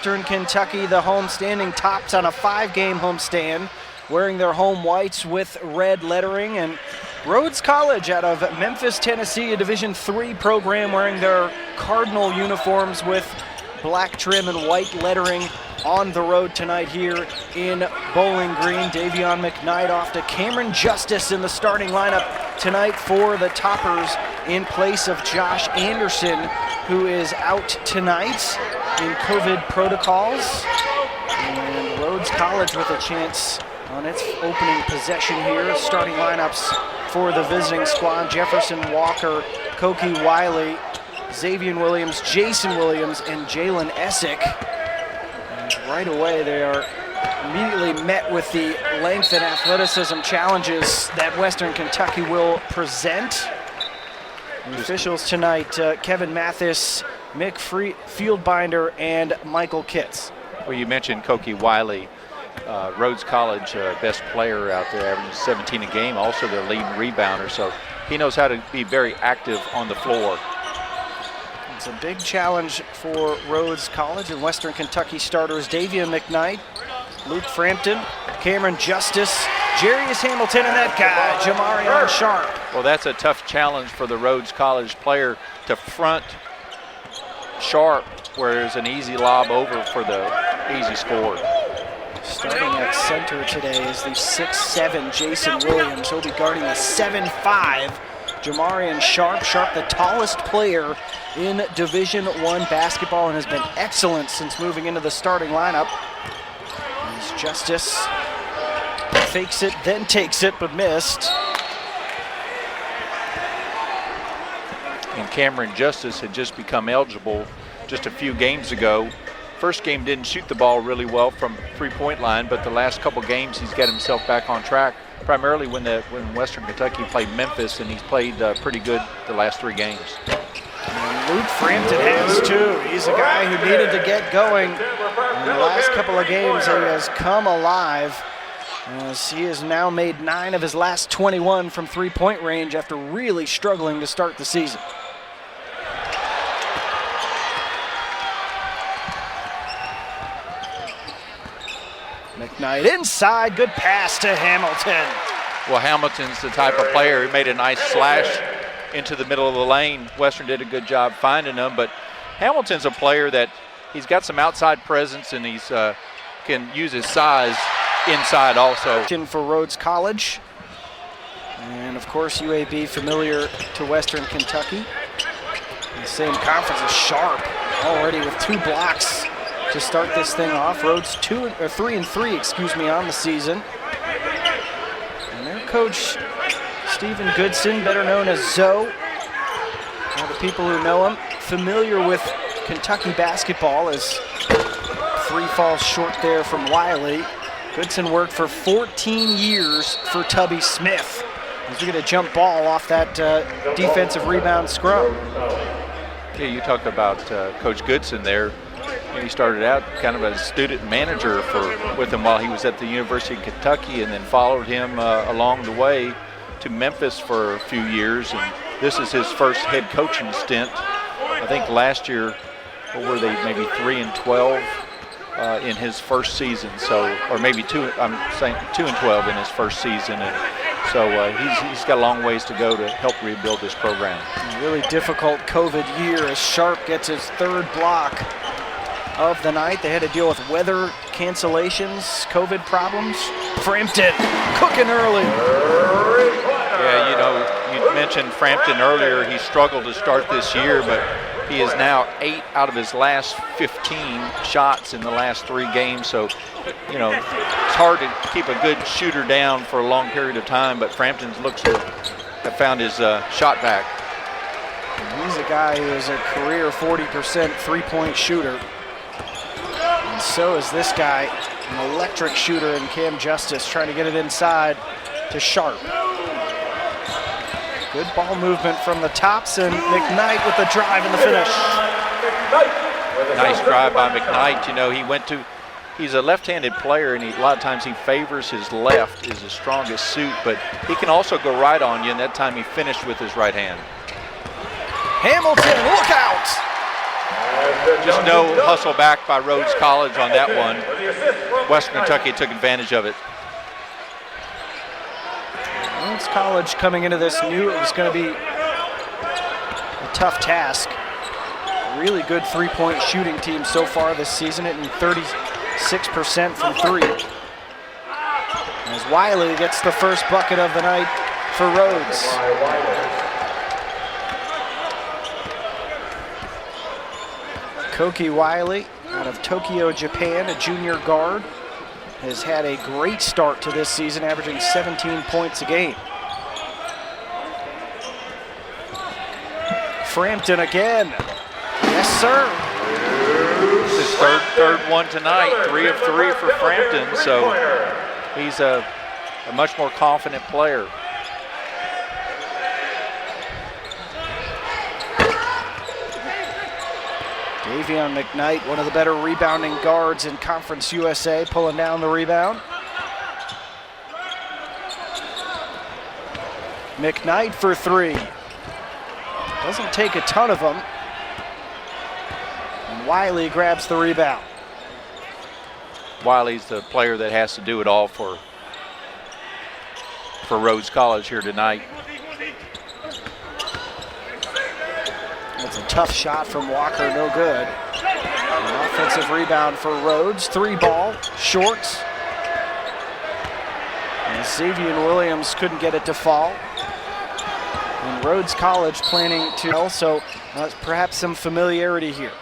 Western Kentucky, the home standing tops on a 5-game homestand, wearing their home whites with red lettering. And Rhodes College out of Memphis, Tennessee, a Division III program, wearing their Cardinal uniforms with black trim and white lettering on the road tonight here in Bowling Green. Davion McKnight off to Cameron Justice in the starting lineup tonight for the Toppers in place of Josh Anderson, who is out tonight in COVID protocols. And Rhodes College with a chance on its opening possession here. Starting lineups for the visiting squad: Jefferson Walker, Koki Wiley, Xavier Williams, Jason Williams, and Jalen Essick. And right away they are immediately met with the length and athleticism challenges that Western Kentucky will present. The officials tonight, Kevin Mathis, Mick Fieldbinder, and Michael Kitts. Well, you mentioned Koki Wiley, Rhodes College best player out there, averaging 17 a game, also their leading rebounder, so he knows how to be very active on the floor. It's a big challenge for Rhodes College, and Western Kentucky starters Davion McKnight, Luke Frampton, Cameron Justice, Jarius Hamilton, and that guy, Jamarion Sharp. Well, that's a tough challenge for the Rhodes College player to front Sharp, where there's an easy lob over for the easy score. Starting at center today is the 6'7" Jason Williams. He'll be guarding the 7'5" Jamarion Sharp. Sharp, the tallest player in Division I basketball, and has been excellent since moving into the starting lineup. Here's Justice. Fakes it, then takes it, but missed. And Cameron Justice had just become eligible just a few games ago. First game didn't shoot the ball really well from three-point line, but the last couple games he's got himself back on track, primarily when Western Kentucky played Memphis, and he's played pretty good the last 3 games. And Luke Frampton has too. He's a guy who needed to get going. In the last couple of games, he has come alive, as he has now made 9 of his last 21 from three-point range after really struggling to start the season. McKnight inside, good pass to Hamilton. Well, Hamilton's the type of player who made a nice slash into the middle of the lane. Western did a good job finding him, but Hamilton's a player that he's got some outside presence, and he's can use his size inside also. For Rhodes College, and of course UAB familiar to Western Kentucky. In the same conference as Sharp, already with 2 blocks to start this thing off. Rhodes 3-3, on the season. And their coach, Stephen Goodson, better known as Zoe. All the people who know him, familiar with Kentucky basketball, as 3 falls short there from Wiley. Goodson worked for 14 years for Tubby Smith. He's going to jump ball off that defensive rebound scrum. Yeah, you talk about Coach Goodson there. He started out kind of as a student manager with him while he was at the University of Kentucky, and then followed him along the way to Memphis for a few years. And this is his first head coaching stint. I think last year, what were they, maybe 3-12 in his first season. So, or maybe 2-12 in his first season. And so he's got a long ways to go to help rebuild this program. A really difficult COVID year as Sharp gets his 3rd block of the night. They had to deal with weather cancellations, COVID problems. Frampton cooking early. Yeah, you know, you mentioned Frampton earlier. He struggled to start this year, but he is now 8 out of his last 15 shots in the last 3 games. So, you know, it's hard to keep a good shooter down for a long period of time, but Frampton looks to have found his shot back. And he's a guy who is a career 40% three-point shooter. And so is this guy, an electric shooter in Cam Justice, trying to get it inside to Sharp. Good ball movement from the tops, and McKnight with the drive and the finish. Nice drive by McKnight. You know, he's a left-handed player, and a lot of times he favors his left is his strongest suit, but he can also go right on you, and that time he finished with his right hand. Hamilton, look out! just no hustle back by Rhodes College on that one. Western Kentucky took advantage of it. Rhodes College coming into this knew it was going to be a tough task. Really good three-point shooting team so far this season, hitting 36% from three. As Wiley gets the first bucket of the night for Rhodes. Koki Wiley out of Tokyo, Japan, a junior guard, has had a great start to this season, averaging 17 points a game. Frampton again. Yes, sir. His third one tonight, 3 of 3 for Frampton, so he's a much more confident player. Davion McKnight, one of the better rebounding guards in Conference USA, pulling down the rebound. McKnight for 3. Doesn't take a ton of them. And Wiley grabs the rebound. Wiley's the player that has to do it all for Rhodes College here tonight. That's a tough shot from Walker, no good. An offensive rebound for Rhodes. 3-ball, short. And Xavier Williams couldn't get it to fall. And Rhodes College planning to also perhaps some familiarity here.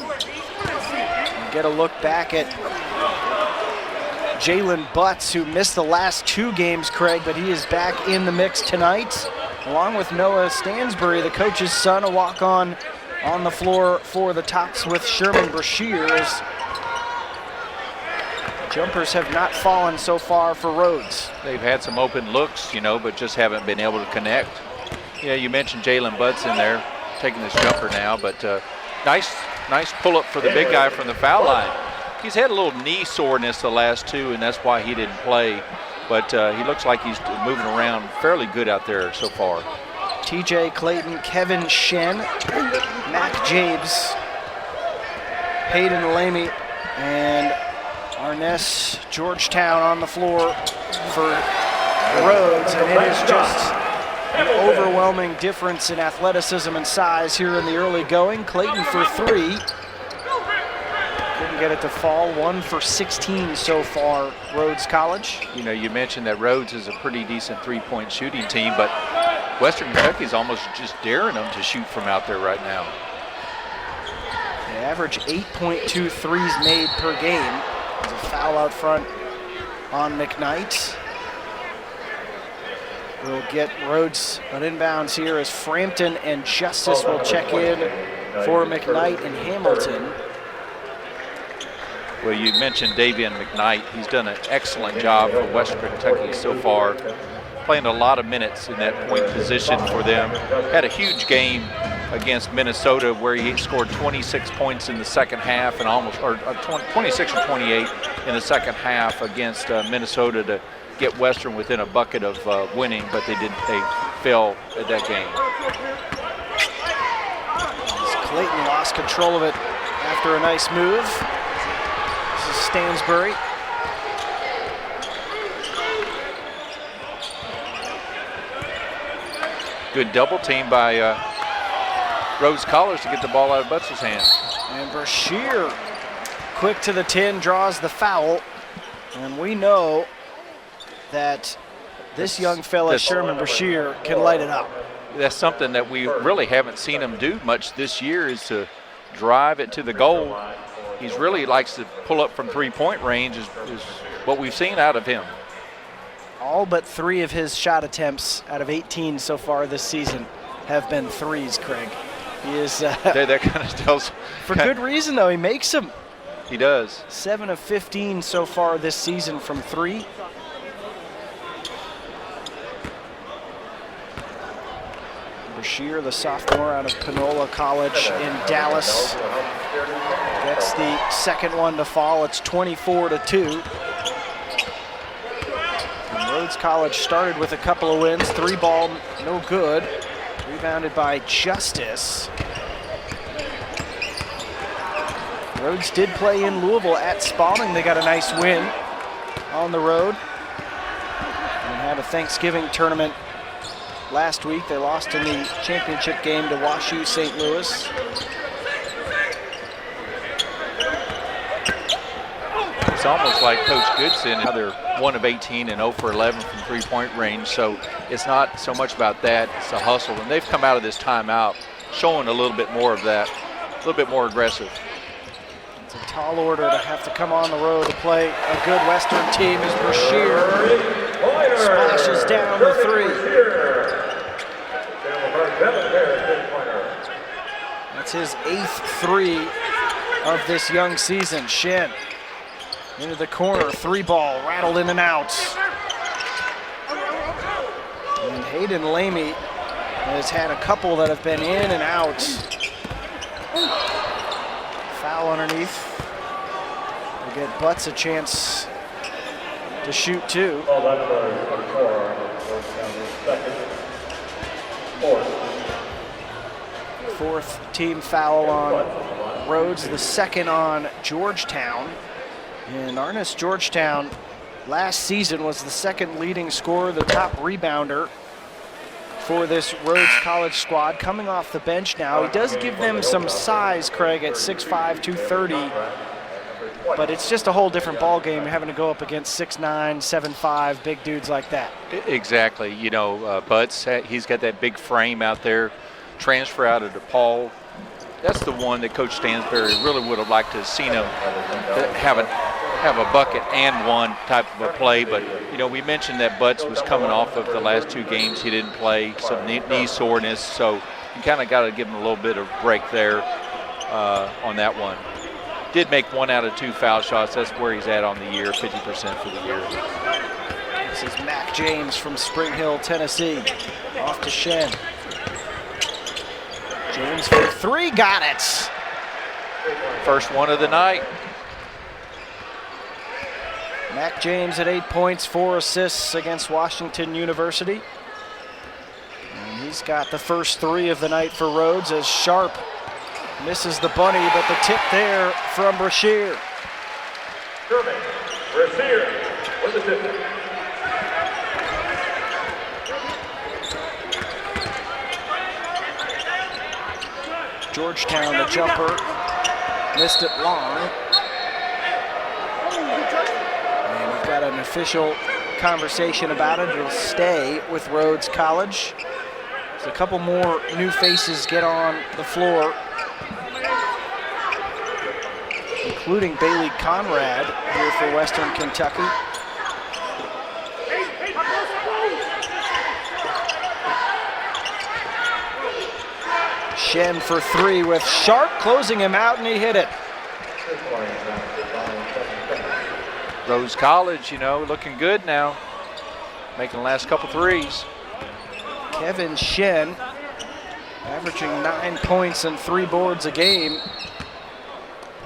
And get a look back at Jalen Butts, who missed the last 2 games, Craig, but he is back in the mix tonight, along with Noah Stansbury, the coach's son, a walk-on on the floor for the Tops with Sherman Brashear. As jumpers have not fallen so far for Rhodes. They've had some open looks, but just haven't been able to connect. Yeah, you mentioned Jalen Butts in there, taking this jumper now, but nice pull-up for the big guy from the foul line. He's had a little knee soreness the last 2, and that's why he didn't play. But he looks like he's moving around fairly good out there so far. TJ Clayton, Kevin Shen, Mac Jabes, Hayden Lamy, and Arness Georgetown on the floor for Rhodes. And it is just an overwhelming difference in athleticism and size here in the early going. Clayton for 3. Couldn't get it to fall. 1 for 16 so far, Rhodes College. You mentioned that Rhodes is a pretty decent three-point shooting team, but Western Kentucky's almost just daring them to shoot from out there right now. They average 8.2 threes made per game. There's a foul out front on McKnight. We'll get Rhodes on inbounds here as Frampton and Justice will check in for McKnight and Hamilton. Well, you mentioned Davion McKnight. He's done an excellent job for Western Kentucky so far, playing a lot of minutes in that point position for them. Had a huge game against Minnesota where he scored 26 points in the second half and 26 or 28 in the second half against Minnesota to get Western within a bucket of winning, but they fell at that game. Clayton lost control of it after a nice move. This is Stansbury. Good double team by Rhodes College to get the ball out of Butts' hands. And Brashear, quick to the 10, draws the foul. And we know that this young fella, Sherman Brashear, can light it up. That's something that we really haven't seen him do much this year, is to drive it to the goal. He really likes to pull up from three-point range is what we've seen out of him. All but 3 of his shot attempts out of 18 so far this season have been threes, Craig. He is that kind of tells. For good reason, though. He makes them. He does. 7 of 15 so far this season from 3. Brashear, the sophomore out of Panola College in Dallas, gets the second one to fall. It's 24-2. And Rhodes College started with a couple of wins. 3-ball, no good. Rebounded by Justice. Rhodes did play in Louisville at Spalding. They got a nice win on the road. And had a Thanksgiving tournament last week. They lost in the championship game to WashU St. Louis. It's almost like Coach Goodson, how they're 1 of 18 and 0 for 11 from three-point range. So it's not so much about that, it's the hustle. And they've come out of this timeout showing a little bit more of that, a little bit more aggressive. It's a tall order to have to come on the road to play a good Western team as Brashear splashes down the three. That's his 8th three of this young season. Shen into the corner, three ball, rattled in and out. And Hayden Lamy has had a couple that have been in and out. Foul underneath. They get Butts a chance to shoot two. Fourth team foul on Rhodes, the second on Georgetown. And Arnis Georgetown last season was the second leading scorer, the top rebounder for this Rhodes College squad, coming off the bench now. He does give them some size, Craig, at 6'5", 230, but it's just a whole different ball game having to go up against 6'9", 7'5", big dudes like that. Exactly. You know, Butts, he's got that big frame out there. Transfer out of DePaul. That's the one that Coach Stansbury really would have liked to have seen him have a bucket and one type of a play. But, you know, we mentioned that Butts was coming off of the last 2 games. He didn't play, some knee soreness. So you kind of got to give him a little bit of break there on that one. Did make 1 out of 2 foul shots. That's where he's at on the year, 50% for the year. This is Mac James from Spring Hill, Tennessee. Off to Shen. James for 3, got it. First one of the night. Mac James at 8 points, 4 assists against Washington University. And he's got the first 3 of the night for Rhodes as Sharp misses the bunny, but the tip there from Brashear. Brashear with the tip. Georgetown, the jumper, missed it long. And we've got an official conversation about it. It'll stay with Rhodes College. So a couple more new faces get on the floor, including Bailey Conrad here for Western Kentucky. Shen for 3 with Sharp closing him out, and he hit it. Rhodes College, you know, looking good now. Making the last couple threes. Kevin Shen averaging 9 points and 3 boards a game,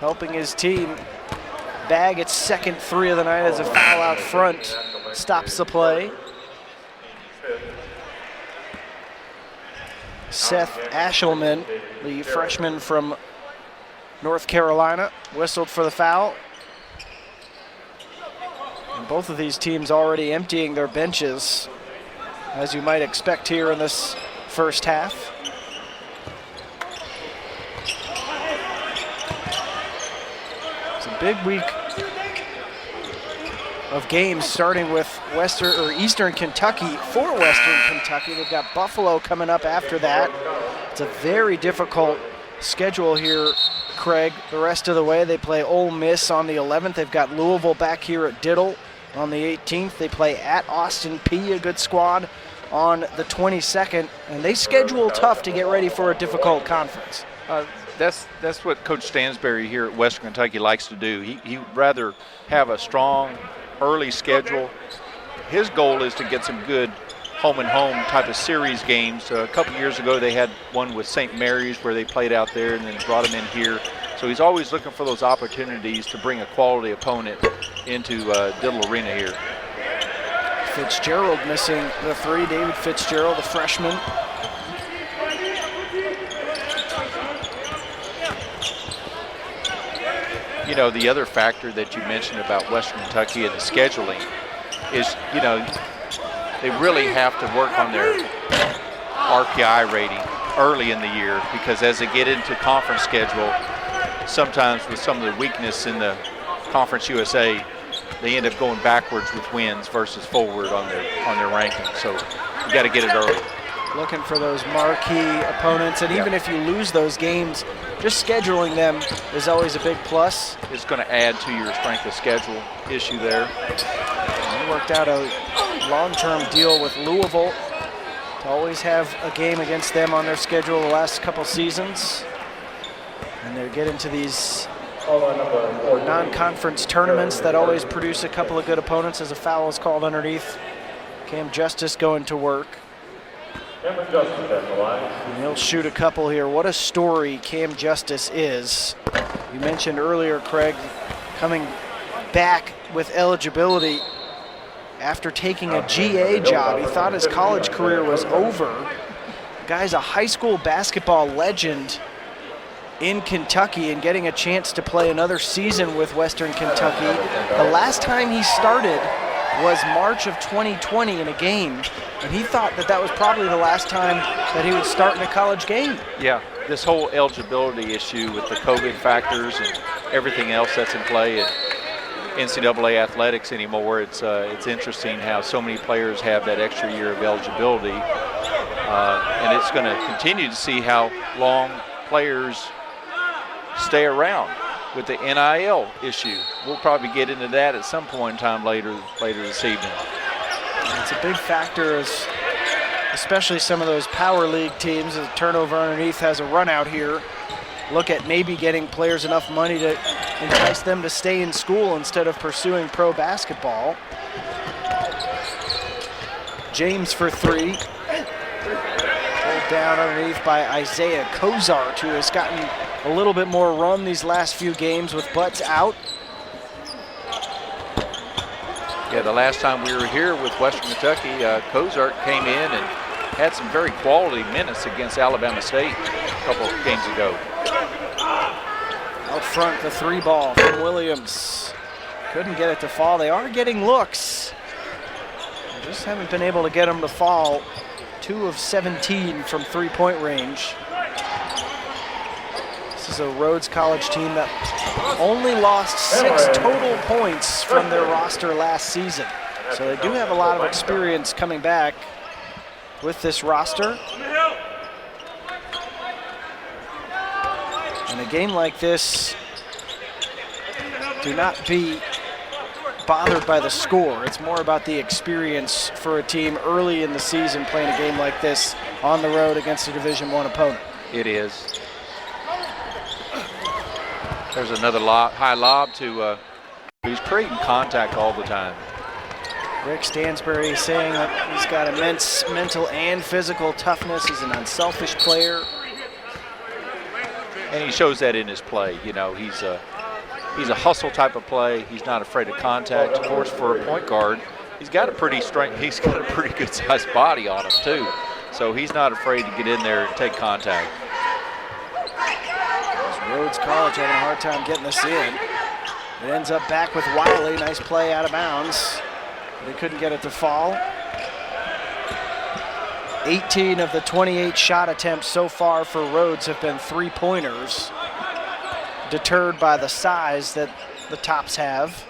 helping his team bag its second 3 of the night as a foul out front stops the play. Seth Ashelman, the freshman from North Carolina, whistled for the foul. And both of these teams already emptying their benches, as you might expect here in this first half. It's a big week of games, starting with Eastern Kentucky for Western Kentucky. They've got Buffalo coming up after that. It's a very difficult schedule here, Craig. The rest of the way, they play Ole Miss on the 11th. They've got Louisville back here at Diddle on the 18th. They play at Austin Peay, a good squad, on the 22nd. And they schedule tough to get ready for a difficult conference. That's what Coach Stansbury here at Western Kentucky likes to do. He'd rather have a strong early schedule. His goal is to get some good home-and-home type of series games. A couple years ago, they had one with St. Mary's where they played out there and then brought them in here. So he's always looking for those opportunities to bring a quality opponent into Diddle Arena here. Fitzgerald missing the 3. David Fitzgerald, the freshman. You know, the other factor that you mentioned about Western Kentucky and the scheduling is, you know, they really have to work on their RPI rating early in the year, because as they get into conference schedule, sometimes with some of the weakness in the Conference USA, they end up going backwards with wins versus forward on their ranking. So you got to get it early. Looking for those marquee opponents, and even if you lose those games, just scheduling them is always a big plus. It's going to add to your strength of schedule issue there. And they worked out a long-term deal with Louisville to always have a game against them on their schedule the last couple seasons. And they're getting to these non-conference tournaments that always produce a couple of good opponents as a foul is called underneath. Cam Justice going to work. And he'll shoot a couple here. What a story Cam Justice is. You mentioned earlier, Craig, coming back with eligibility after taking a GA job. He thought his college career was over. The guy's a high school basketball legend in Kentucky and getting a chance to play another season with Western Kentucky. The last time he started was March of 2020 in a game, and he thought that that was probably the last time that he would start in a college game. Yeah, this whole eligibility issue with the COVID factors and everything else that's in play in NCAA athletics anymore, it's interesting how so many players have that extra year of eligibility, and it's going to continue to see how long players stay around with the NIL issue. We'll probably get into that at some point in time later this evening. It's a big factor, especially some of those power league teams. The turnover underneath has a run out here. Look at maybe getting players enough money to entice them to stay in school instead of pursuing pro basketball. James for three. Pulled down underneath by Isaiah Cozart, who has gotten a little bit more run these last few games with Butts out. Yeah, the last time we were here with Western Kentucky, Cozart came in and had some very quality minutes against Alabama State a couple of games ago. Out front, the three ball from Williams. Couldn't get it to fall. They are getting looks. They just haven't been able to get them to fall. 2 of 17 from three-point range. This is a Rhodes College team that only lost 6 total points from their roster last season. So they do have a lot of experience coming back with this roster. In a game like this, do not be bothered by the score. It's more about the experience for a team early in the season playing a game like this on the road against a Division I opponent. It is. There's another high lob to, he's creating contact all the time. Rick Stansbury saying that he's got immense mental and physical toughness. He's an unselfish player. And he shows that in his play. You know, he's a hustle type of play. He's not afraid of contact. Of course, for a point guard, he's got a pretty good sized body on him too. So he's not afraid to get in there and take contact. Rhodes College having a hard time getting this in. It ends up back with Wiley. Nice play out of bounds. They couldn't get it to fall. 18 of the 28 shot attempts so far for Rhodes have been three-pointers, deterred by the size that the Tops have.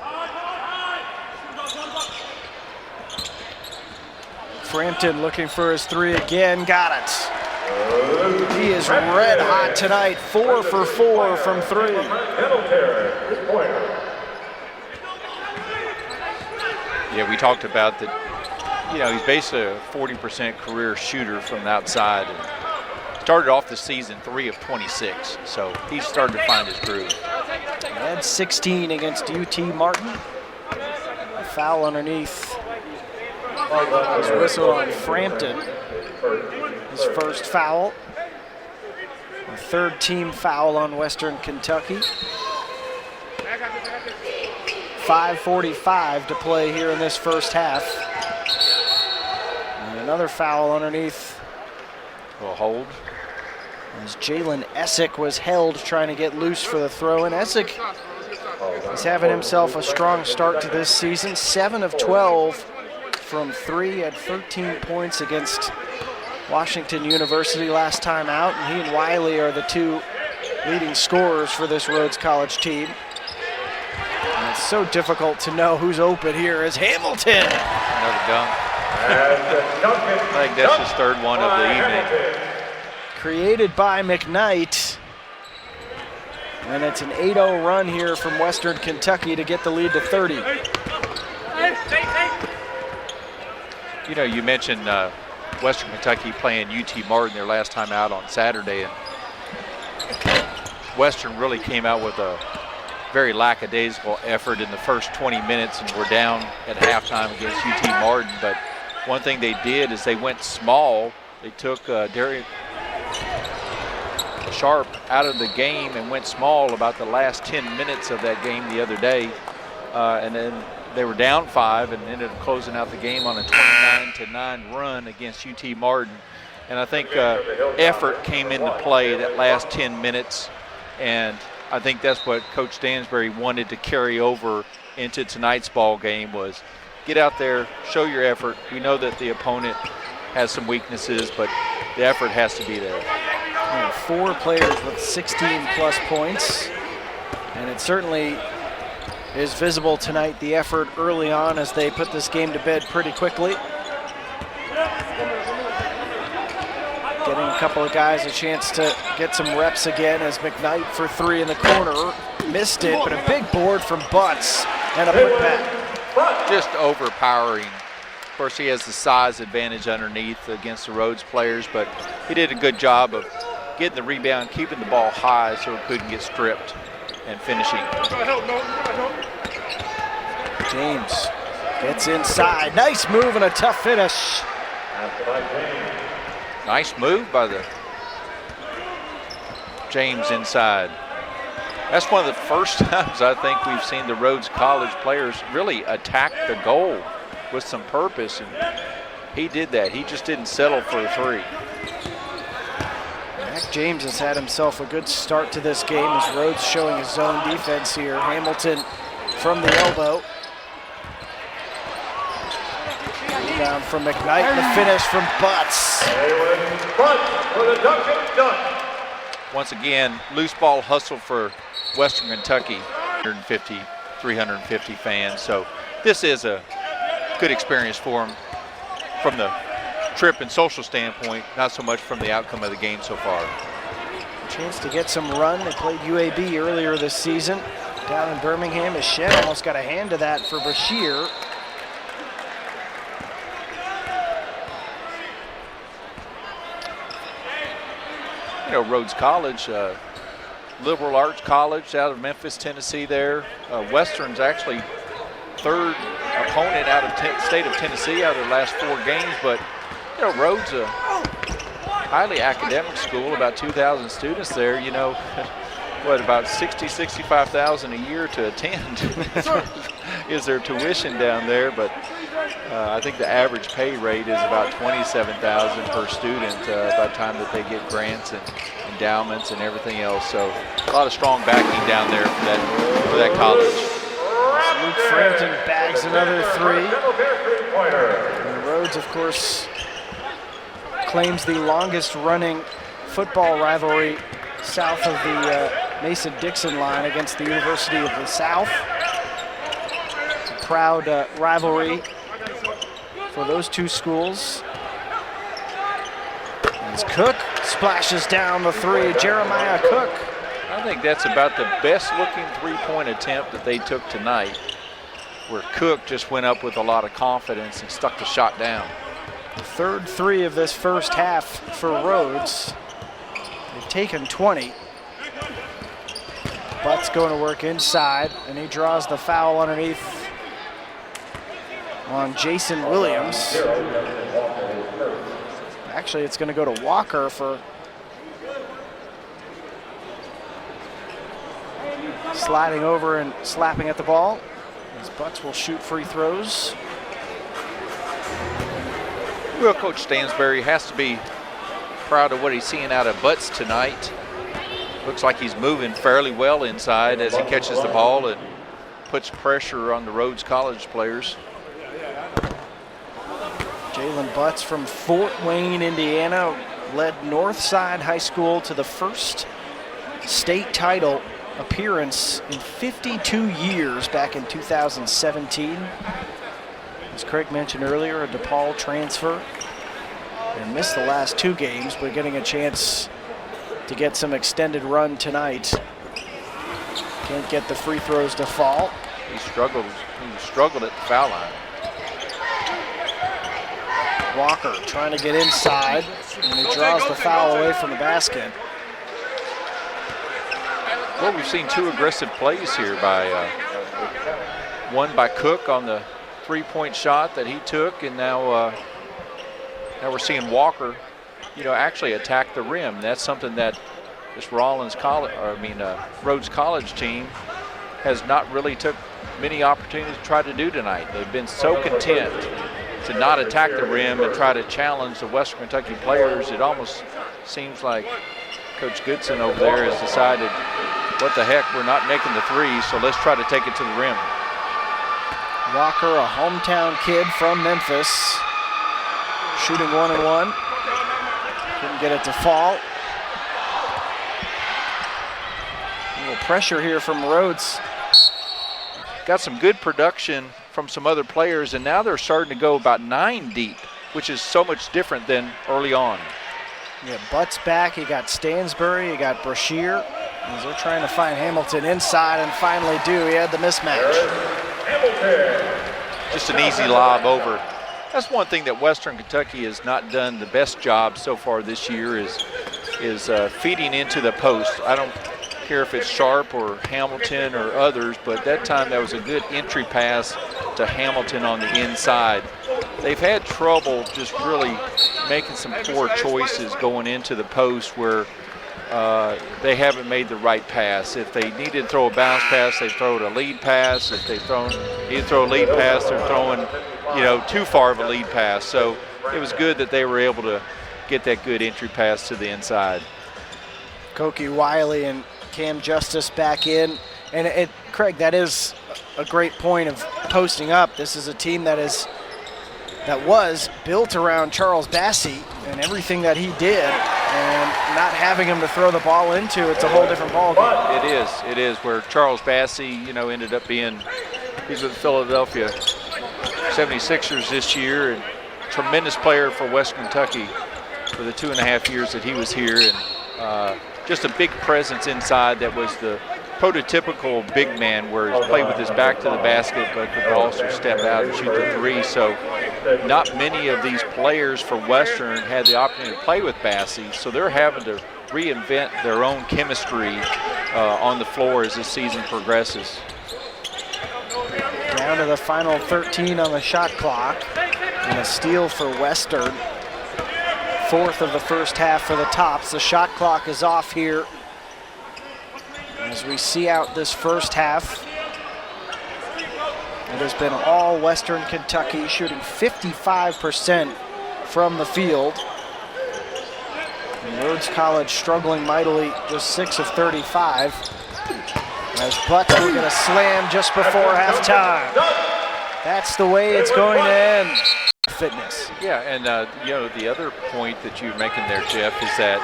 Frampton looking for his three again, got it. He is red hot tonight, 4 for 4 from 3. Yeah, we talked about that, you know, he's basically a 40% career shooter from the outside. And started off the season 3 of 26, so he's starting to find his groove. He had 16 against UT Martin. A foul underneath. His whistle on Frampton. His first foul. A third team foul on Western Kentucky. 5:45 to play here in this first half. And another foul underneath. Will hold. As Jalen Essick was held trying to get loose for the throw. And Essick He's having himself a strong start to this season. 7 of 12 from 3 at 13 points against Washington University last time out. And he and Wiley are the two leading scorers for this Rhodes College team. And it's so difficult to know who's open here as Hamilton. Another dunk. I think that's his third one of the evening. Created by McKnight. And it's an 8-0 run here from Western Kentucky to get the lead to 30. You know, you mentioned Western Kentucky playing UT Martin their last time out on Saturday, and Western really came out with a very lackadaisical effort in the first 20 minutes, and were down at halftime against UT Martin. But one thing they did is they went small. They took Darian Sharp out of the game and went small about the last 10 minutes of that game the other day, and then they were down 5 and ended up closing out the game on a 29-9 run against UT Martin. And I think effort came into play that last 10 minutes, and I think that's what Coach Stansbury wanted to carry over into tonight's ball game, was get out there, show your effort. We know that the opponent has some weaknesses, but the effort has to be there. 4 players with 16-plus points, and it certainly is visible tonight, the effort early on as they put this game to bed pretty quickly. Getting a couple of guys a chance to get some reps again as McKnight for 3 in the corner. Missed it, but a big board from Butts and a putback. Just overpowering. Of course, he has the size advantage underneath against the Rhodes players, but he did a good job of getting the rebound, keeping the ball high so it couldn't get stripped, and finishing. James gets inside. Nice move and a tough finish. Nice move by the James inside. That's one of the first times I think we've seen the Rhodes College players really attack the goal with some purpose, and he did that. He just didn't settle for a 3. Mac James has had himself a good start to this game as Rhodes showing his zone defense here. Hamilton from the elbow. Down from McKnight, and the finish from Butts. Once again, loose ball hustle for Western Kentucky. 150, 350 fans. So this is a good experience for them from the trip and social standpoint, not so much from the outcome of the game so far. A chance to get some run. They played UAB earlier this season down in Birmingham. As Shed almost got a hand to that for Bashir. You know, Rhodes College, liberal arts college out of Memphis, Tennessee there. Western's actually third opponent out of state of Tennessee out of the last 4 games, but you know, Rhodes a highly academic school, about 2,000 students there, you know, what, about 65,000 a year to attend is their tuition down there, but I think the average pay rate is about $27,000 per student by the time that they get grants and endowments and everything else. So a lot of strong backing down there for that college. Luke Frampton bags another 3. And Rhodes, of course, claims the longest running football rivalry south of the Mason-Dixon line against the University of the South. It's a proud rivalry for those two schools. As Cook splashes down the 3, Jeremiah Cook. I think that's about the best looking 3-point attempt that they took tonight, where Cook just went up with a lot of confidence and stuck the shot down. The third 3 of this first half for Rhodes. They've taken 20. Butts going to work inside, and he draws the foul underneath on Jason Williams. Actually, it's going to go to Walker for sliding over and slapping at the ball. As Butts will shoot free throws. Well, Coach Stansbury has to be proud of what he's seeing out of Butts tonight. Looks like he's moving fairly well inside as he catches the ball and puts pressure on the Rhodes College players. Jalen Butts from Fort Wayne, Indiana, led Northside High School to the first state title appearance in 52 years back in 2017. As Craig mentioned earlier, a DePaul transfer and missed the last 2 games, but getting a chance to get some extended run tonight. Can't get the free throws to fall. He struggled at the foul line. Walker trying to get inside, and he draws the foul away from the basket. Well, we've seen 2 aggressive plays here by one by Cook on the 3-point shot that he took, and now we're seeing Walker, actually attack the rim. That's something that this Rhodes College team has not really took many opportunities to try to do tonight. They've been so content to not attack the rim and try to challenge the Western Kentucky players. It almost seems like Coach Goodson over there has decided, what the heck, we're not making the 3, so let's try to take it to the rim. Walker, a hometown kid from Memphis, shooting 1-and-1. Couldn't get it to fall. A little pressure here from Rhodes. Got some good production from some other players, and now they're starting to go about 9 deep, which is so much different than early on. Yeah, Butts back. You got Stansbury, you got Brashear. As they're trying to find Hamilton inside, and finally do. He had the mismatch. Just an easy lob over. That's one thing that Western Kentucky has not done the best job so far this year is feeding into the post. I don't care if it's Sharp or Hamilton or others, but that time that was a good entry pass to Hamilton on the inside. They've had trouble just really making some poor choices going into the post where they haven't made the right pass. If they needed to throw a bounce pass, they throw a lead pass. If they need to throw a lead pass, they're throwing, too far of a lead pass. So it was good that they were able to get that good entry pass to the inside. Koki Wiley and Cam Justice back in. And Craig, that is a great point of posting up. This is a team that was built around Charles Bassey and everything that he did, and not having him to throw the ball into, it's a whole different ballgame. It is where Charles Bassey, ended up he's with Philadelphia 76ers this year, and tremendous player for West Kentucky for the 2.5 years that he was here, and just a big presence inside that was the prototypical big man where he's played with his back to the basket but could also step out and shoot the 3. So not many of these players for Western had the opportunity to play with Bassey, so they're having to reinvent their own chemistry on the floor as this season progresses. Down to the final 13 on the shot clock, and a steal for Western. 4th of the first half for the Tops. The shot clock is off here as we see out this first half. It has been all Western Kentucky, shooting 55% from the field. And Rhodes College struggling mightily, just 6 of 35. As Butts will get a slam just before halftime. That's the way it's going to end. Fitness. Yeah, and the other point that you're making there, Jeff, is that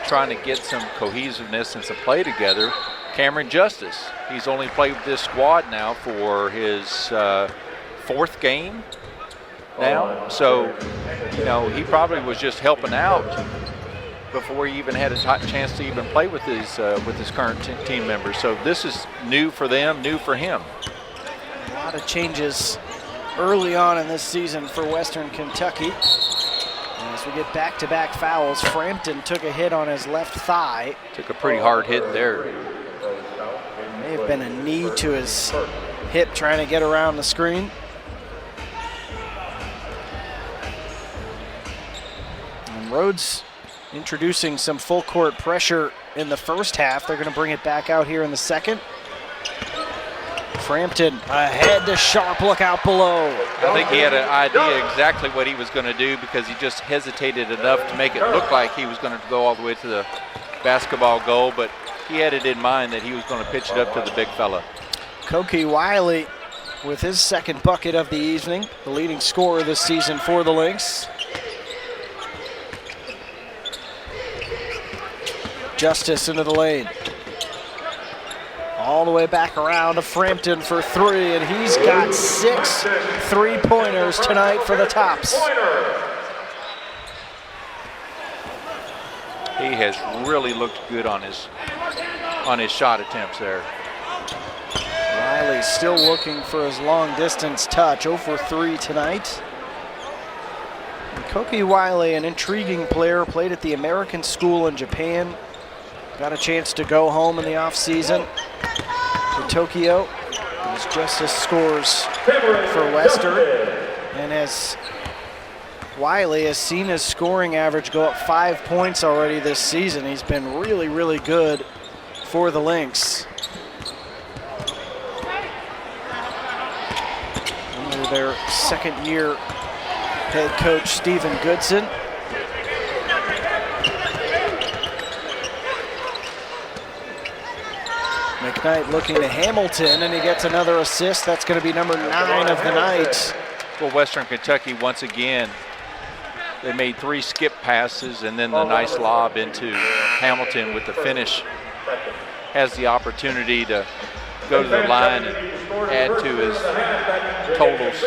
trying to get some cohesiveness and some play together. Cameron Justice, he's only played with this squad now for his 4th game now. So, he probably was just helping out before he even had a chance to even play with his current team members. So this is new for them, new for him. A lot of changes early on in this season for Western Kentucky. And as we get back-to-back fouls, Frampton took a hit on his left thigh. Took a pretty hard hit there. May have been a knee to his hip trying to get around the screen. And Rhodes introducing some full court pressure in the first half. They're going to bring it back out here in the second. Frampton ahead to Sharp, look out below. I think he had an idea exactly what he was going to do because he just hesitated enough to make it look like he was going to go all the way to the basketball goal, but he had it in mind that he was going to pitch it up to the big fella. Koki Wiley with his second bucket of the evening, the leading scorer this season for the Lynx. Justice into the lane. All the way back around to Frampton for three, and he's got 6 3-pointers tonight for the Tops. He has really looked good on his shot attempts there. Riley still looking for his long distance touch, 0 for 3 tonight. And Koki Wiley, an intriguing player, played at the American School in Japan. Got a chance to go home in the offseason to Tokyo. As Justice scores for Western. And as Wiley has seen his scoring average go up 5 points already this season. He's been really, really good for the Lynx. Under their second-year head coach, Stephen Goodson. McKnight looking to Hamilton, and he gets another assist. That's going to be number 9 of the night. Well, Western Kentucky, once again, they made 3 skip passes and then the nice lob into Hamilton with the finish. Has the opportunity to go to the line and add to his totals.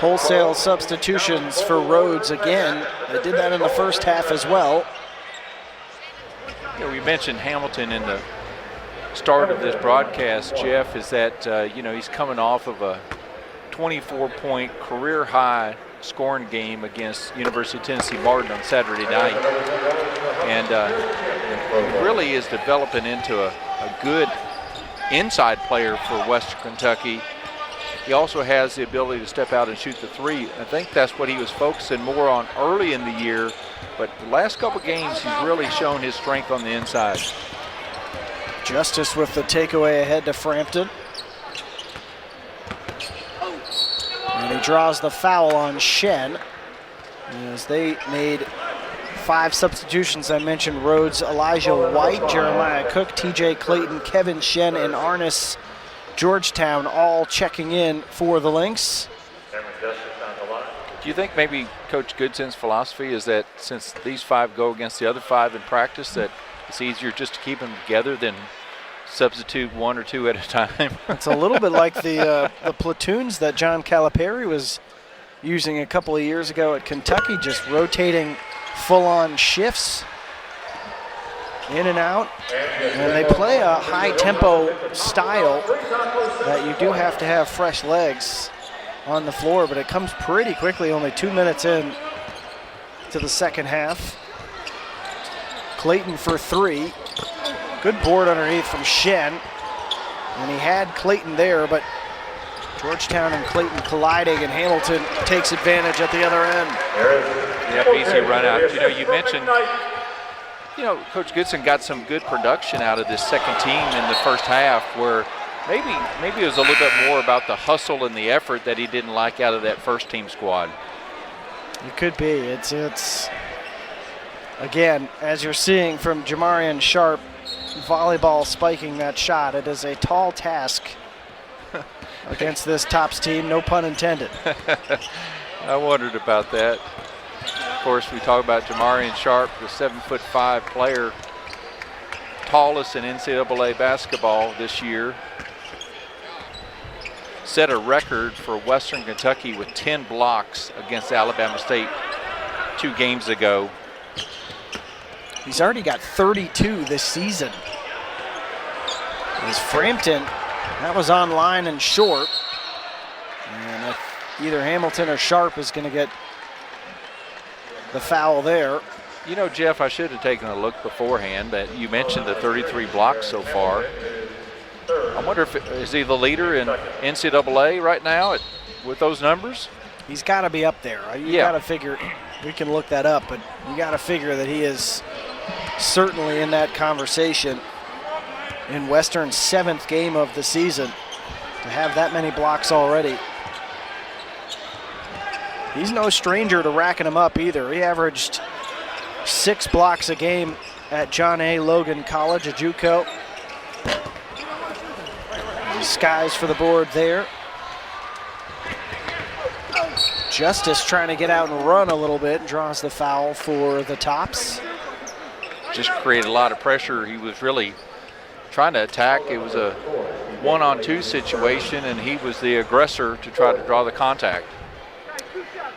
Wholesale substitutions for Rhodes again. They did that in the first half as well. Yeah, we mentioned Hamilton in the start of this broadcast, Jeff, is that, he's coming off of a 24-point career-high scoring game against University of Tennessee Martin on Saturday night. And he really is developing into a good inside player for Western Kentucky. He also has the ability to step out and shoot the three. I think that's what he was focusing more on early in the year, but the last couple games he's really shown his strength on the inside. Justice with the takeaway ahead to Frampton. And he draws the foul on Shen. As they made 5 substitutions, I mentioned Rhodes, Elijah White, Jeremiah Cook, TJ Clayton, Kevin Shen, and Arnis Georgetown all checking in for the Lynx. Do you think maybe Coach Goodson's philosophy is that since these 5 go against the other 5 in practice, that it's easier just to keep them together than substitute 1 or 2 at a time? It's a little bit like the platoons that John Calipari was using a couple of years ago at Kentucky, just rotating full-on shifts in and out. And they play a high-tempo style that you do have to have fresh legs on the floor, but it comes pretty quickly, only 2 minutes in to the second half. Clayton for 3. Good board underneath from Shen. And he had Clayton there, but Georgetown and Clayton colliding, and Hamilton takes advantage at the other end. Yep, easy run out. You mentioned, Coach Goodson got some good production out of this second team in the first half, where maybe it was a little bit more about the hustle and the effort that he didn't like out of that first team squad. It could be. It's again, as you're seeing from Jamarian Sharp, volleyball spiking that shot. It is a tall task against this Tops team, no pun intended. I wondered about that. Of course, we talk about Jamarian Sharp, the 7'5" player, tallest in NCAA basketball this year. Set a record for Western Kentucky with 10 blocks against Alabama State 2 games ago. He's already got 32 this season. As Frampton, that was on line and short. And either Hamilton or Sharp is going to get the foul there. Jeff, I should have taken a look beforehand, but you mentioned the 33 blocks so far. I wonder is he the leader in NCAA right now with those numbers? He's got to be up there. You got to figure, we can look that up, but you got to figure that he is certainly in that conversation in Western's 7th game of the season to have that many blocks already. He's no stranger to racking them up either. He averaged 6 blocks a game at John A. Logan College, a JUCO. Skies for the board there. Justice trying to get out and run a little bit, draws the foul for the Tops. Just created a lot of pressure. He was really trying to attack. It was a 1-on-2 situation, and he was the aggressor to try to draw the contact.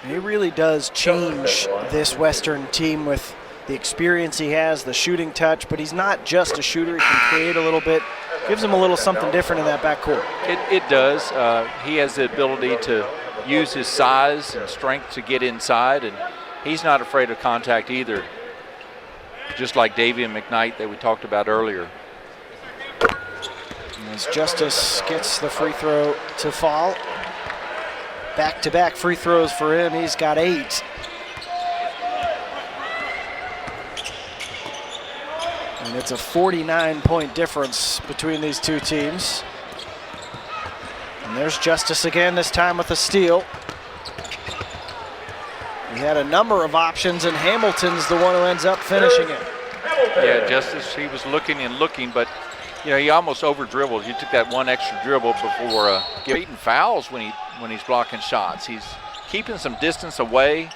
He really does change this Western team with the experience he has, the shooting touch, but he's not just a shooter. He can create a little bit, gives him a little something different in that backcourt. It does. He has the ability to use his size and strength to get inside, and he's not afraid of contact either, just like Davian McKnight that we talked about earlier. As Justice gets the free throw to fall. Back-to-back free throws for him. He's got 8. And it's a 49-point difference between these two teams. And there's Justice again, this time with a steal. He had a number of options, and Hamilton's the one who ends up finishing it. Yeah, Justice, he was looking and looking, but he almost over-dribbled. He took that one extra dribble before getting fouls when he's blocking shots. He's keeping some distance away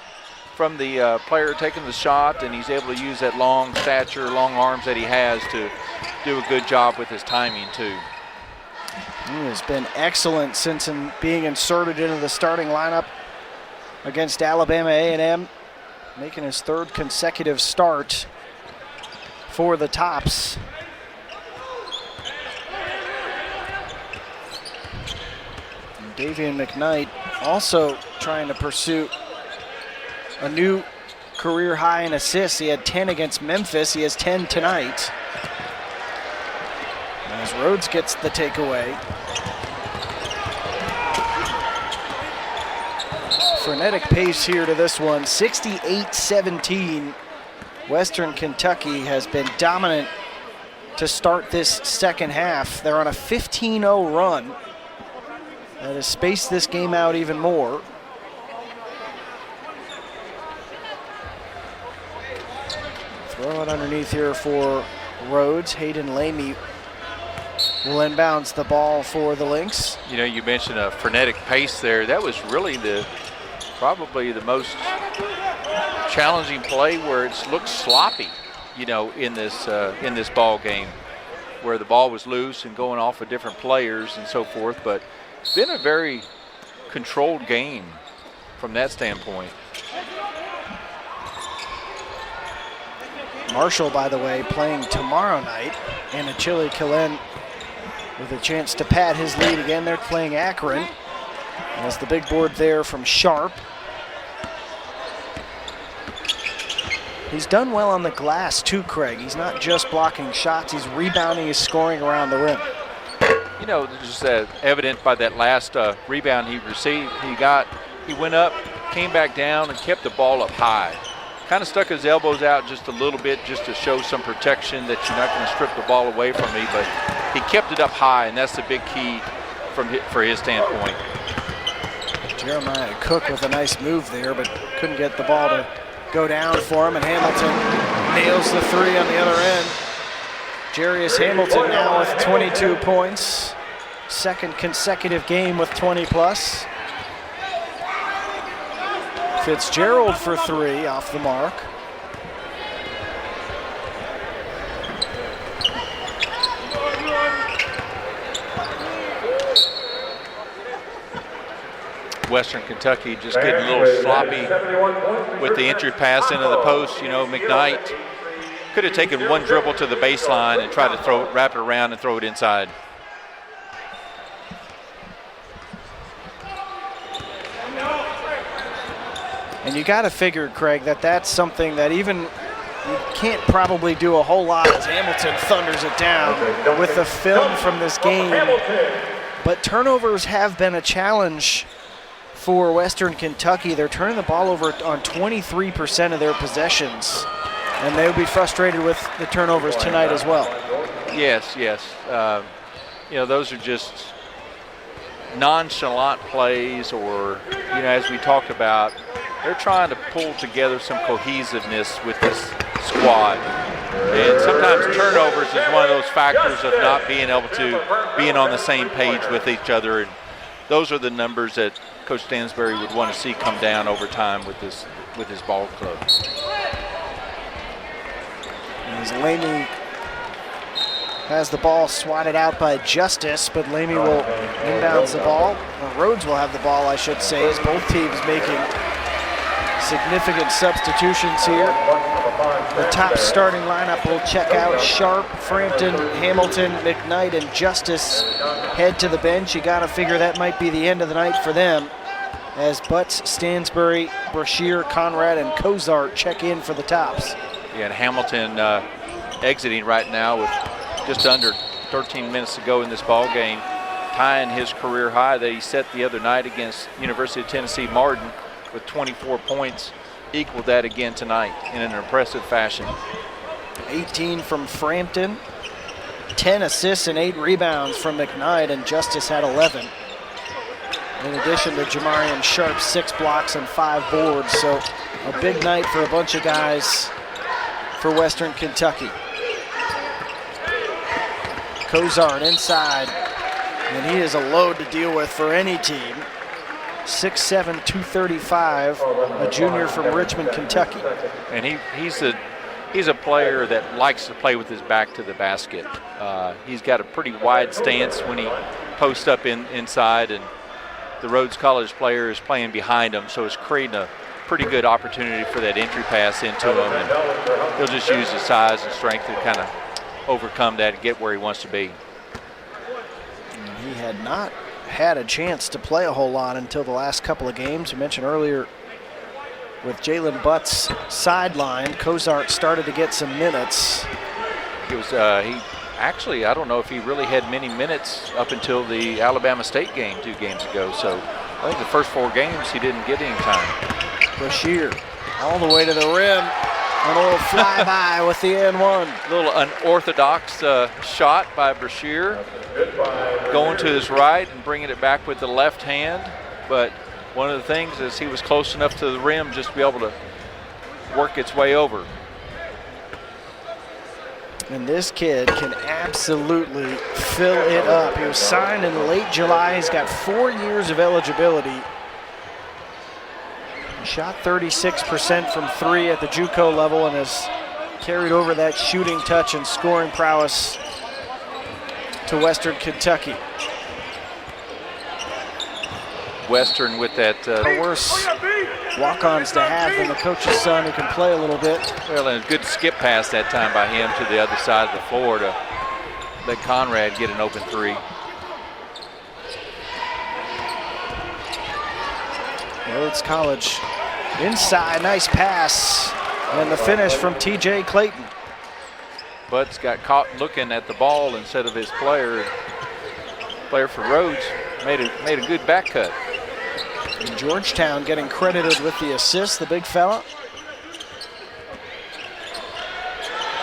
from the player taking the shot, and he's able to use that long stature, long arms that he has to do a good job with his timing too. He has been excellent since being inserted into the starting lineup against Alabama A&M, making his 3rd consecutive start for the Tops. And Davian McKnight also trying to pursue a new career high in assists. He had 10 against Memphis. He has 10 tonight. As Rhodes gets the takeaway. Frenetic pace here to this one, 68-17. Western Kentucky has been dominant to start this second half. They're on a 15-0 run that has spaced this game out even more. Throw it underneath here for Rhodes. Hayden Lamy will inbounds the ball for the Lynx. You mentioned a frenetic pace there. That was really probably the most challenging play where it looked sloppy, in this ball game, where the ball was loose and going off of different players and so forth. But it's been a very controlled game from that standpoint. Marshall, by the way, playing tomorrow night, and Achille Killen with a chance to pad his lead again. They're playing Akron. As the big board there from Sharp. He's done well on the glass too, Craig. He's not just blocking shots, he's rebounding, he's scoring around the rim. Just evident by that last rebound he received. He went up, came back down, and kept the ball up high. Kind of stuck his elbows out just a little bit just to show some protection that you're not going to strip the ball away from me, but he kept it up high, and that's the big key for his standpoint. Jeremiah Cook with a nice move there, but couldn't get the ball to go down for him, and Hamilton nails the 3 on the other end. Jarius Hamilton now with 22 points, 2nd consecutive game with 20+. Fitzgerald for 3 off the mark. Western Kentucky just getting a little sloppy with the entry pass into the post. McKnight could have taken one dribble to the baseline and tried to wrap it around and throw it inside. And you got to figure, Craig, that's something that even you can't probably do a whole lot as Hamilton thunders it down with the film from this game. But turnovers have been a challenge for Western Kentucky. They're turning the ball over on 23% of their possessions, and they'll be frustrated with the turnovers tonight as well. Yes. Those are just nonchalant plays, or, as we talked about, they're trying to pull together some cohesiveness with this squad. And sometimes turnovers is one of those factors of not being able to being on the same page with each other. And those are the numbers that Coach Stansbury would want to see come down over time with his ball club. As Lamy has the ball swatted out by Justice, but Lamy will inbounds the ball. Rhodes will have the ball, I should say, as both teams making significant substitutions here. The top starting lineup will check out. Sharp, Frampton, Hamilton, McKnight, and Justice head to the bench. You got to figure that might be the end of the night for them, as Butts, Stansbury, Brashear, Conrad, and Cozart check in for the tops. Yeah, and Hamilton exiting right now with just under 13 minutes to go in this ball game, tying his career high that he set the other night against University of Tennessee Martin with 24 points. Equaled that again tonight in an impressive fashion. 18 from Frampton, 10 assists and 8 rebounds from McKnight, and Justice had 11. In addition to Jamarian Sharp, 6 blocks and 5 boards. So a big night for a bunch of guys for Western Kentucky. Cozart inside, and he is a load to deal with for any team. 6'7", 235, a junior from Richmond, Kentucky. And he's a player that likes to play with his back to the basket. He's got a pretty wide stance when he posts up inside, and the Rhodes College player is playing behind him, so it's creating a pretty good opportunity for that entry pass into him, and he'll just use his size and strength to kind of overcome that and get where he wants to be. He had not had a chance to play a whole lot until the last couple of games. We mentioned earlier with Jalen Butts sidelined, Cozart started to get some minutes. It was he actually, I don't know if he really had many minutes up until the Alabama State game 2 games ago. So I think the first 4 games he didn't get any time. Brashear all the way to the rim. A little flyby with the N1. A little unorthodox shot by Brashear, going to his right and bringing it back with the left hand. But one of the things is he was close enough to the rim just to be able to work its way over. And this kid can absolutely fill it up. He was signed in late July. He's got 4 years of eligibility. He shot 36% from 3 at the JUCO level and has carried over that shooting touch and scoring prowess to Western Kentucky. Western with that worse walk-ons to have than the coach's son, who can play a little bit. Well, and a good skip pass that time by him to the other side of the floor to let Conrad get an open 3. Rhodes College inside, nice pass, and the finish from TJ Clayton. Butts got caught looking at the ball instead of his player. Player for Rhodes made a good back cut. And Georgetown getting credited with the assist, the big fella.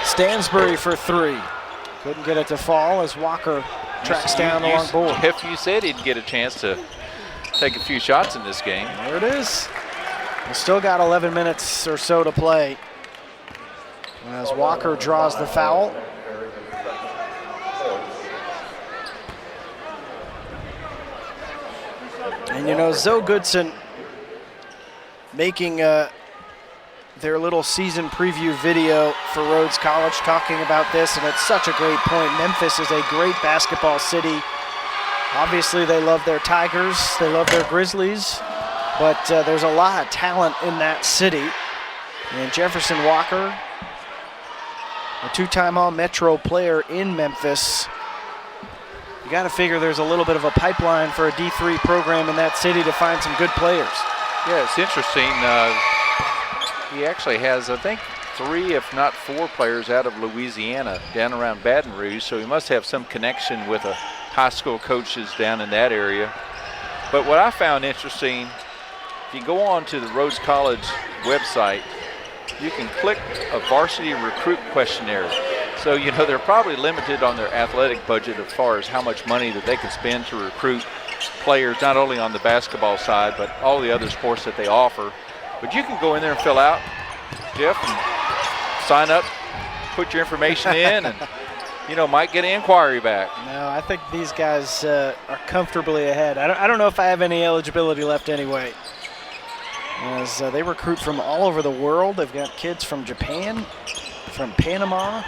Stansbury for 3. Couldn't get it to fall as Walker tracks down the long board. If you said he'd get a chance to take a few shots in this game. There it is. We still got 11 minutes or so to play as Walker draws the foul. And you know, Zoe Goodson making their little season preview video for Rhodes College talking about this, and it's such a great point. Memphis is a great basketball city. Obviously, they love their Tigers, they love their Grizzlies, but there's a lot of talent in that city. And Jefferson Walker, a 2-time All-Metro player in Memphis. You got to figure there's a little bit of a pipeline for a D3 program in that city to find some good players. Yeah, it's interesting. He actually has, I think, 3, if not 4 players out of Louisiana down around Baton Rouge, so he must have some connection with high school coaches down in that area. But what I found interesting, if you go on to the Rhodes College website, you can click a varsity recruit questionnaire. So, you know, they're probably limited on their athletic budget as far as how much money that they can spend to recruit players, not only on the basketball side, but all the other sports that they offer. But you can go in there and fill out, Jeff, and sign up put your information in and, might get an inquiry back. No, I think these guys are comfortably ahead. I don't know if I have any eligibility left anyway. As they recruit from all over the world. They've got kids from Japan, from Panama,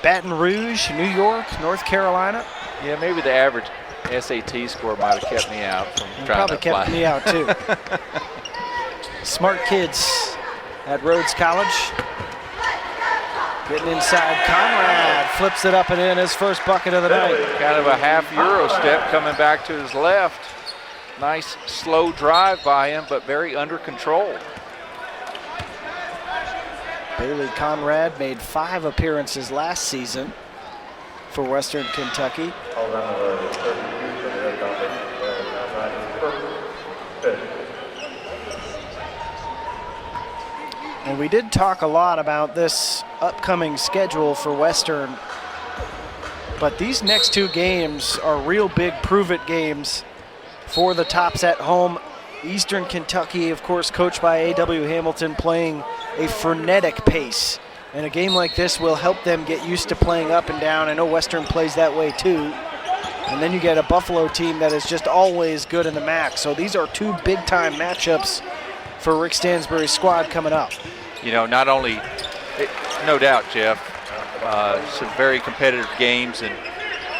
Baton Rouge, New York, North Carolina. Yeah, maybe the average SAT score might have kept me out from trying to apply. Probably kept me out too. Smart kids at Rhodes College. Getting inside, Conrad flips it up and in, his first bucket of the night. Kind of a half Euro step coming back to his left. Nice slow drive by him, but very under control. Bailey Conrad made 5 appearances last season for Western Kentucky. And we did talk a lot about this upcoming schedule for Western, but these next 2 games are real big prove-it games for the Tops at home. Eastern Kentucky, of course, coached by A.W. Hamilton, playing a frenetic pace. And a game like this will help them get used to playing up and down. I know Western plays that way too. And then you get a Buffalo team that is just always good in the MAC. So these are 2 big-time matchups for Rick Stansbury's squad coming up. Not only, no doubt, Jeff, some very competitive games, and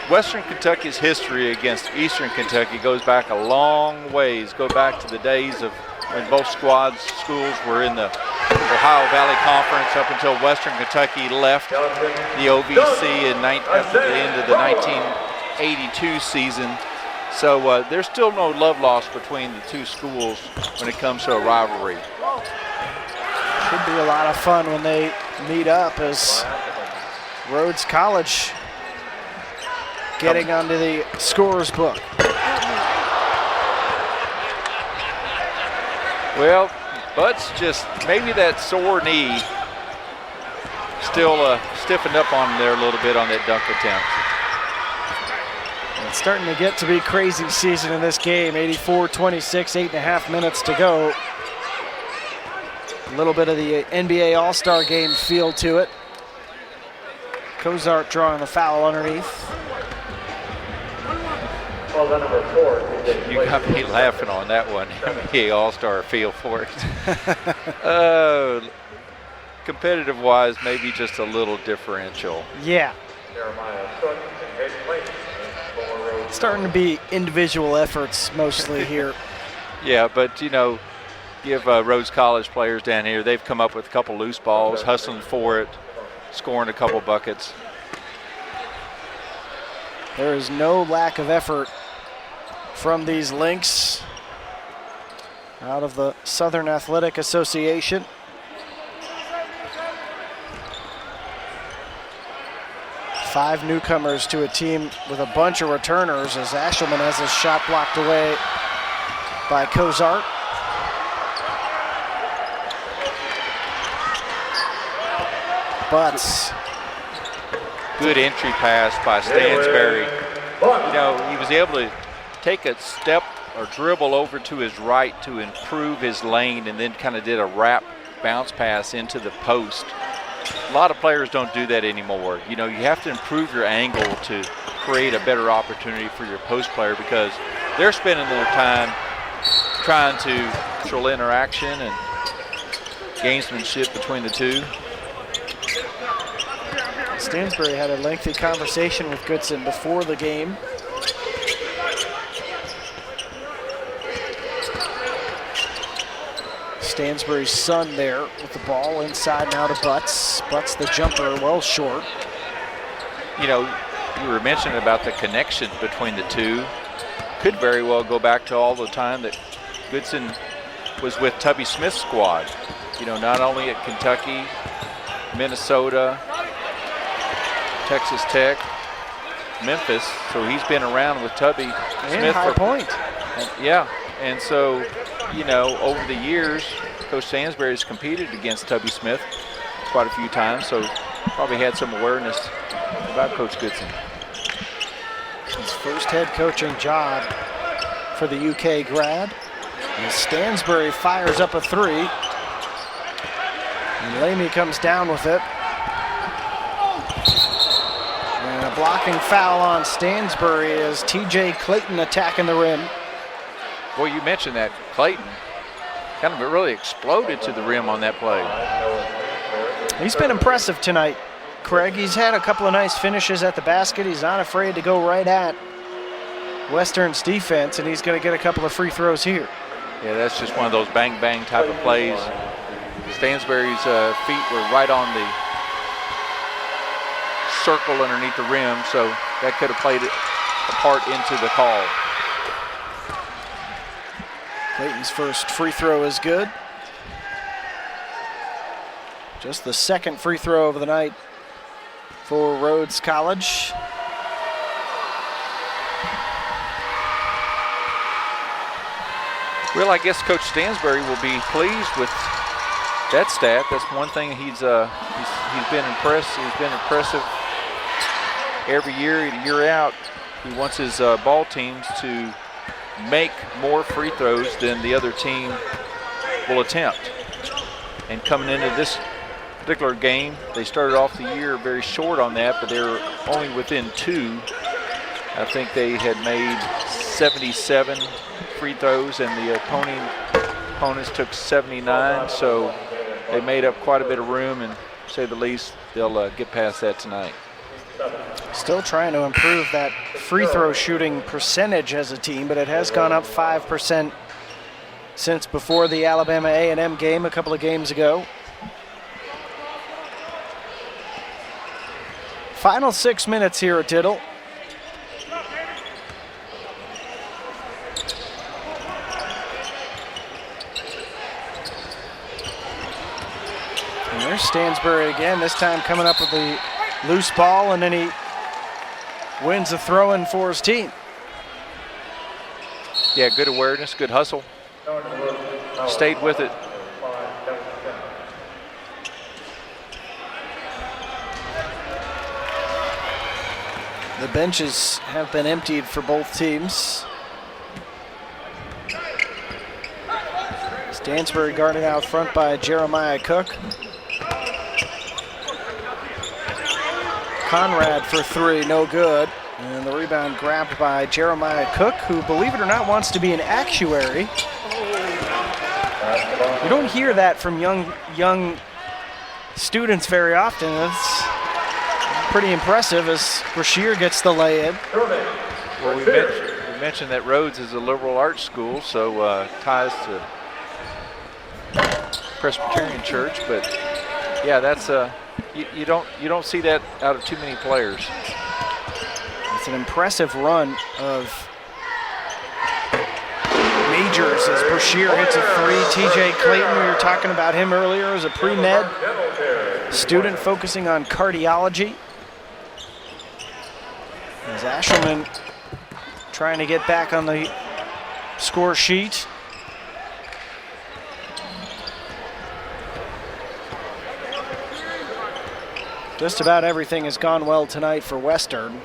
Western Kentucky's history against Eastern Kentucky goes back a long ways. Go back to the days of when both schools were in the Ohio Valley Conference up until Western Kentucky left the OVC at the end of the 1982 season. So there's still no love lost between the 2 schools when it comes to a rivalry. Should be a lot of fun when they meet up, as Rhodes College getting onto the scorer's book. Well, Bud's just, maybe that sore knee still stiffened up on there a little bit on that dunk attempt. It's starting to get to be crazy season in this game. 84-26, 8.5 minutes to go. A little bit of the NBA All-Star game feel to it. Cozart drawing the foul underneath. You got me laughing on that one. NBA All-Star feel for it. Competitive-wise, maybe just a little differential. Yeah. Starting to be individual efforts mostly here. Yeah, but give Rhodes College players down here, they've come up with a couple loose balls, hustling for it, scoring a couple buckets. There is no lack of effort from these Lynx out of the Southern Athletic Association. Five newcomers to a team with a bunch of returners, as Ashelman has his shot blocked away by Cozart. Butts. Good entry pass by Stansbury. He was able to take a step or dribble over to his right to improve his lane, and then kind of did a wrap bounce pass into the post. A lot of players don't do that anymore. You have to improve your angle to create a better opportunity for your post player, because they're spending their time trying to control interaction and gamesmanship between the two. Stansbury had a lengthy conversation with Goodson before the game. Stansbury's son there with the ball inside now to Butts. Butts the jumper well short. You were mentioning about the connections between the two. Could very well go back to all the time that Goodson was with Tubby Smith's squad. Not only at Kentucky, Minnesota, Texas Tech, Memphis. So he's been around with Tubby Smith. High Point. And so, over the years, Coach Stansbury's competed against Tubby Smith quite a few times, so probably had some awareness about Coach Goodson. His first head coaching job for the UK grad. And Stansbury fires up a three. And Lamy comes down with it. And a blocking foul on Stansbury as TJ Clayton attacking the rim. Well, you mentioned that Clayton kind of really exploded to the rim on that play. He's been impressive tonight, Craig. He's had a couple of nice finishes at the basket. He's not afraid to go right at Western's defense, and he's going to get a couple of free throws here. Yeah, that's just one of those bang-bang type of plays. Stansbury's feet were right on the circle underneath the rim, so that could have played a part into the call. Clayton's first free throw is good. Just the second free throw of the night for Rhodes College. Well, I guess Coach Stansbury will be pleased with that stat. That's one thing he's been impressed. He's been impressive every year, year out. He wants his ball teams to make more free throws than the other team will attempt. And coming into this particular game, they started off the year very short on that, but they were only within 2. I think they had made 77 free throws, and the opponents took 79, so they made up quite a bit of room, and to say the least, they'll get past that tonight. Still trying to improve that free throw shooting percentage as a team, but it has gone up 5% since before the Alabama A&M game a couple of games ago. Final 6 minutes here at Diddle. And there's Stansbury again, this time coming up with the loose ball, and then he wins the throw-in for his team. Yeah, good awareness, good hustle. Stayed with it. The benches have been emptied for both teams. Stansbury guarded out front by Jeremiah Cook. Conrad for 3, no good. And the rebound grabbed by Jeremiah Cook, who, believe it or not, wants to be an actuary. You don't hear that from young students very often. It's pretty impressive as Brashear gets the lay-in. Well, we mentioned that Rhodes is a liberal arts school, so ties to Presbyterian Church, but yeah, that's you don't see that out of too many players. It's an impressive run of majors as Brashear hits a 3. TJ Clayton, we were talking about him earlier, as a pre-med student focusing on cardiology. As Ashelman trying to get back on the score sheet. Just about everything has gone well tonight for Western.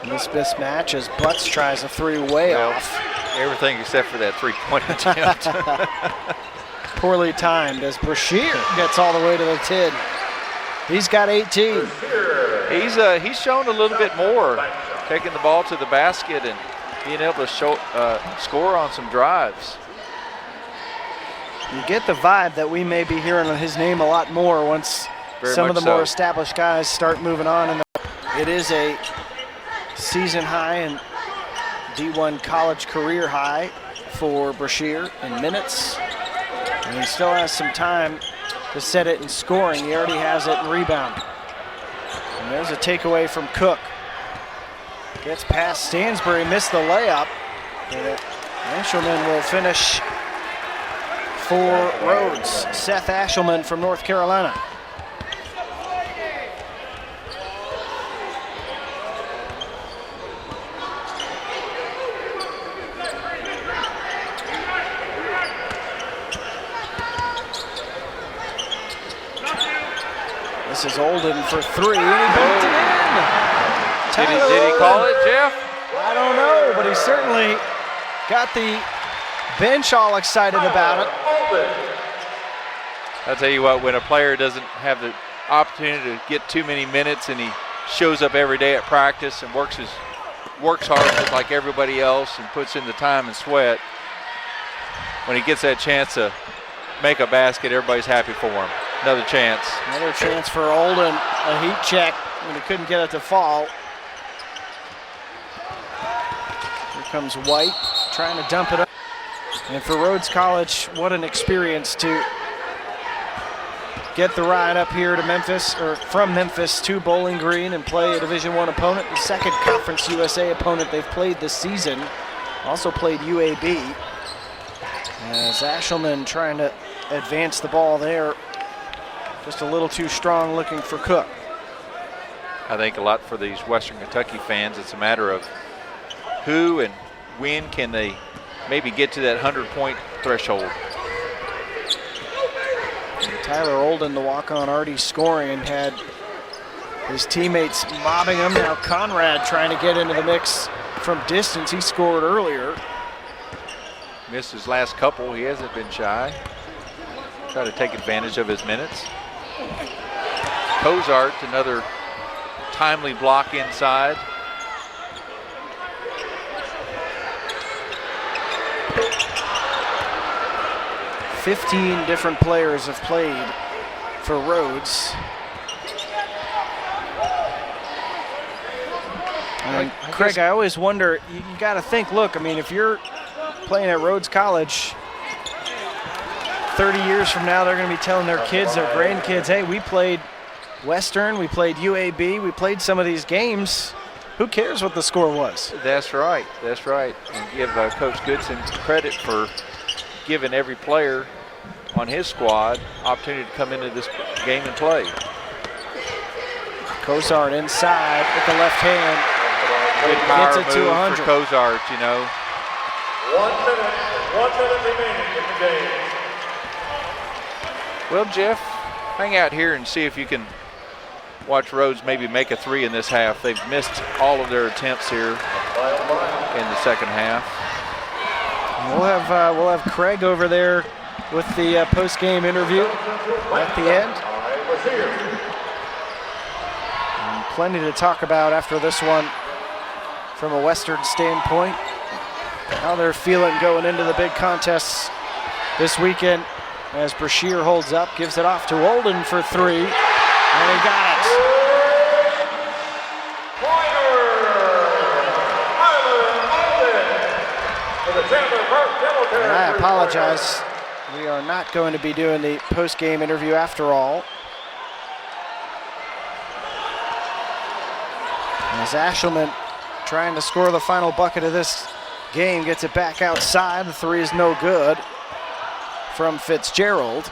In this mismatch as Butts tries a 3 way off. Everything except for that 3-point attempt. Poorly timed as Brashear gets all the way to the 10. He's got 18. He's shown a little bit more, taking the ball to the basket and being able to score on some drives. You get the vibe that we may be hearing his name a lot more once some of the more established guys start moving on. And it is a season high and D1 college career high for Brashear in minutes. And he still has some time to set it in scoring. He already has it in rebound. And there's a takeaway from Cook. Gets past Stansbury, missed the layup. Ashelman will finish for Rhodes. Seth Ashelman from North Carolina. This is Olden for 3, and he bumped it in. Did he call it, Jeff? I don't know, but he certainly got the bench all excited about it. I'll tell you what, when a player doesn't have the opportunity to get too many minutes and he shows up every day at practice and works hard just like everybody else and puts in the time and sweat, when he gets that chance to make a basket, everybody's happy for him. Another chance. Another chance for Olden. A heat check when he couldn't get it to fall. Here comes White trying to dump it up. And for Rhodes College, what an experience to get the ride up here to Memphis, or from Memphis to Bowling Green, and play a Division I opponent, the second Conference USA opponent they've played this season. Also played UAB. As Ashelman trying to advance the ball there. Just a little too strong looking for Cook. I think a lot for these Western Kentucky fans, it's a matter of who and when can they maybe get to that 100-point threshold. And Tyler Olden, the walk-on, already scoring and had his teammates mobbing him. Now Conrad trying to get into the mix from distance. He scored earlier. Missed his last couple. He hasn't been shy. Try to take advantage of his minutes. Cozart, another timely block inside. "15 different players have played for Rhodes. And Craig, I always wonder, you got to think, look, I mean, if you're playing at Rhodes College, 30 years from now, they're going to be telling their kids, their grandkids, hey, we played Western, we played UAB, we played some of these games. Who cares what the score was? That's right. That's right. And give Coach Goodson credit for giving every player on his squad opportunity to come into this game and play. Cozart inside with the left hand. Good power Gets it to move 100. for Cozart, you know. 1 minute remaining in the game. Well, Jeff, hang out here and see if you can watch Rhodes maybe make a three in this half. They've missed all of their attempts here in the second half. We'll have Craig over there with the post-game interview at the end. And plenty to talk about after this one from a Western standpoint. How they're feeling going into the big contests this weekend, as Brashear holds up, gives it off to Olden for three, and he got it. And I apologize. We are not going to be doing the post-game interview after all. As Ashelman trying to score the final bucket of this game, gets it back outside. The three is no good from Fitzgerald.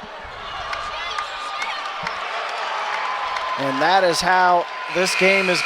And that is how this game is going.